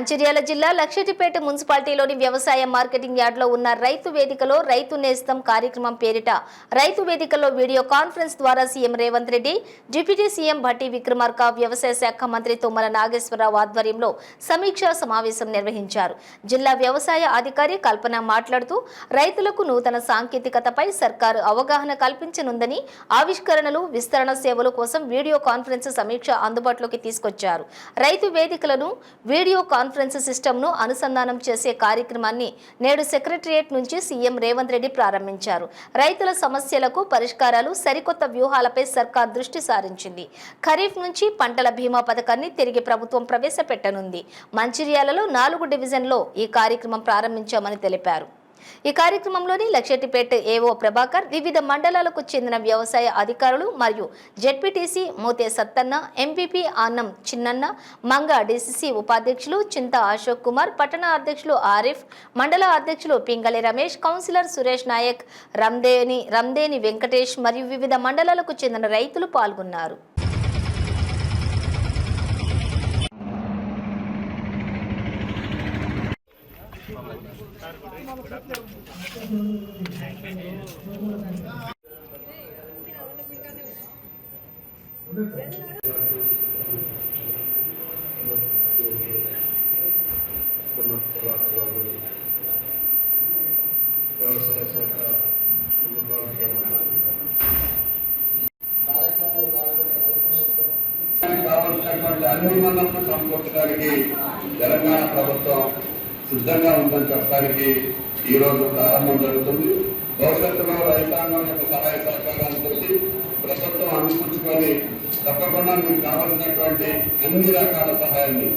మంచిర్యాల జిల్లా లక్షటిపేట మున్సిపాలిటీలోని వ్యవసాయ మార్కెటింగ్ యార్డ్లో ఉన్న రైతు వేదికలో రైతు నేస్తం కార్యక్రమం పేరిట రైతు వేదికలో వీడియో కాన్ఫరెన్స్ ద్వారా CM Revanth Reddy, deputy CM Bhatti Vikramarka, వ్యవసాయ శాఖ మంత్రి తుమ్మల నాగేశ్వరరావు ఆధ్వర్యంలో సమీక్షా సమావేశం నిర్వహించారు. జిల్లా వ్యవసాయ అధికారి కల్పన మాట్లాడుతూ రైతులకు నూతన సాంకేతికతపై సర్కారు అవగాహన కల్పించనుందని, ఆవిష్కరణలు, విస్తరణ సేవల కోసం వీడియో కాన్ఫరెన్స్ సమీక్ష అందుబాటులోకి తీసుకొచ్చారు. రైతు వేదికలను వీడియో కాన్ఫరెన్స్ సిస్టమ్ను అనుసంధానం చేసే కార్యక్రమాన్ని నేడు సెక్రటరియట్ నుంచి సీఎం రేవంత్ రెడ్డి ప్రారంభించారు. రైతుల సమస్యలకు పరిష్కారాలు, సరికొత్త వ్యూహాలపై సర్కార్ దృష్టి సారించింది. ఖరీఫ్ నుంచి పంటల బీమా పథకాన్ని తిరిగి ప్రభుత్వం ప్రవేశపెట్టనుంది. మంచిర్యాలలో 4 డివిజన్లో ఈ కార్యక్రమం ప్రారంభించామని తెలిపారు. ఈ కార్యక్రమంలోని లక్షటిపేట ఏవో ప్రభాకర్, వివిధ మండలాలకు చెందిన వ్యవసాయ అధికారులు మరియు జెడ్పీటీసీ మోతే సత్తన్న, ఎంపీపీ ఆనం చిన్నన్న, మంగ డీసీసీ ఉపాధ్యక్షులు చింత అశోక్ కుమార్, పట్టణ అధ్యక్షులు ఆరిఫ్, మండల అధ్యక్షులు పింగళి రమేష్, కౌన్సిలర్ సురేష్ నాయక్, రందేని వెంకటేష్ మరియు వివిధ మండలాలకు చెందిన రైతులు పాల్గొన్నారు. వ్యవసాయ శాఖ కావాల్సినటువంటి అన్ని వనరులను సమకూర్చడానికి తెలంగాణ ప్రభుత్వం సిద్ధంగా ఉందని చెప్పడానికి ఈరోజు ప్రారంభం జరుగుతుంది. భవిష్యత్తులో రైతాంగం యొక్క సహాయ సహకారాలతో ప్రభుత్వం అందిపుచ్చుకొని తప్పకుండా మీకు కావాల్సినటువంటి అన్ని రకాల సహాయాన్ని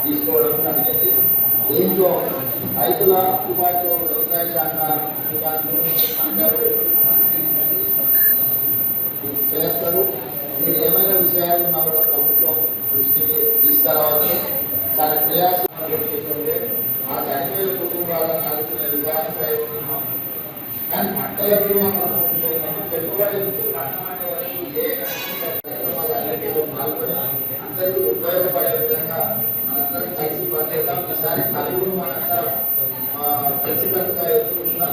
తీసుకోవడం జరిగింది. దీంట్లో రైతుల ఉపాధి వ్యవసాయ శాఖ చేస్తారు. మీరు ఏమైనా విషయాలు ఉన్నా కూడా ప్రభుత్వం దృష్టికి తీసుకురావచ్చు. చాలా ప్రయాసం చేస్తుంటే ఆ చనిపోయిన కుటుంబాలను ఆదుకునే విధానంపై ఉన్నాం. కానీ పంటల బీమా పెట్టుబడి ఏ కార్యక్రమాలు పాల్గొని అందరికీ ఉపయోగపడే విధంగా మనందరం కలిసి పనిచేద్దాం. ఈసారి కలుగును మనందరం కలిసికట్టుగా ఎదుర్కొంటున్నాం.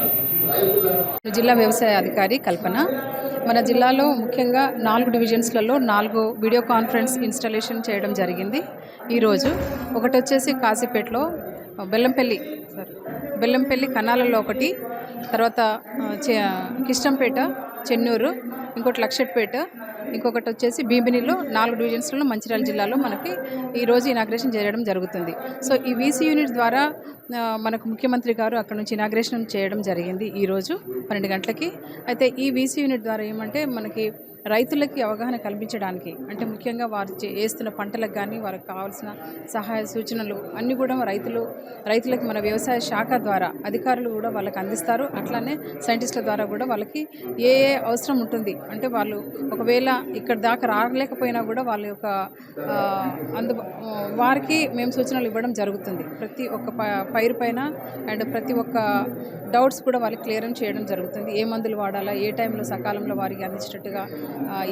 రైతులను జిల్లా వ్యవసాయ అధికారి కల్పన. మన జిల్లాలో ముఖ్యంగా 4 డివిజన్స్లలో 4 వీడియో కాన్ఫరెన్స్ ఇన్స్టాలేషన్ చేయడం జరిగింది. ఈరోజు ఒకటి వచ్చేసి కాశీపేటలో, బెల్లంపల్లి కనాలలో ఒకటి, తర్వాత కిష్టంపేట, చెన్నూరు, ఇంకోటి లక్షట్పేట, ఇంకొకటి వచ్చేసి భీమినిలో 4 డివిజన్స్లలో మంచిర్యాల జిల్లాలో మనకి ఈరోజు ఇనాగ్రేషన్ చేయడం జరుగుతుంది. సో ఈ వీసీ యూనిట్ ద్వారా మనకు ముఖ్యమంత్రి గారు అక్కడ నుంచి ఇనాగ్రేషన్ చేయడం జరిగింది ఈరోజు 12 గంటలకి. అయితే ఈ వీసీ యూనిట్ ద్వారా ఏమంటే మనకి రైతులకి అవగాహన కల్పించడానికి, అంటే ముఖ్యంగా వారు వేస్తున్న పంటలకు కానీ వారికి కావాల్సిన సహాయ సూచనలు అన్నీ కూడా రైతులకి మన వ్యవసాయ శాఖ ద్వారా అధికారులు కూడా వాళ్ళకి అందిస్తారు. అట్లానే సైంటిస్టుల ద్వారా కూడా వాళ్ళకి ఏ అవసరం ఉంటుంది, అంటే వాళ్ళు ఒకవేళ ఇక్కడ దాకా రాలేకపోయినా కూడా వాళ్ళ యొక్క వారికి మేము సూచనలు ఇవ్వడం జరుగుతుంది. ప్రతి ఒక్క పైరు పైన అండ్ ప్రతి ఒక్క డౌట్స్ కూడా వాళ్ళకి క్లియరెన్స్ చేయడం జరుగుతుంది. ఏ మందులు వాడాలా, ఏ టైంలో సకాలంలో వారికి అందించేటట్టుగా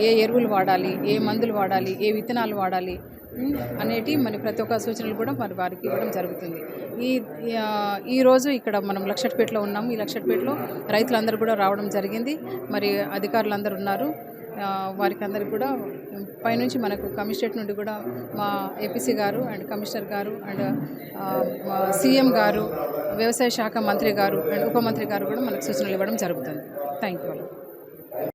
ఏ ఎరువులు వాడాలి, ఏ మందులు వాడాలి, ఏ విత్తనాలు వాడాలి అనేటి మరి ప్రతి ఒక్క సూచనలు కూడా మరి వారికి ఇవ్వడం జరుగుతుంది. ఈరోజు ఇక్కడ మనం లక్షట్పేటలో ఉన్నాము. ఈ లక్షట్పేటలో రైతులందరూ కూడా రావడం జరిగింది. మరి అధికారులందరూ ఉన్నారు. వారికి అందరికీ కూడా పైనుంచి మనకు కమిషనరేట్ నుండి కూడా మా ఏపీసీ గారు అండ్ కమిషనర్ గారు అండ్ సీఎం గారు, వ్యవసాయ శాఖ మంత్రి గారు అండ్ ఉప మంత్రి గారు కూడా మనకు సూచనలు ఇవ్వడం జరుగుతుంది. Thank you.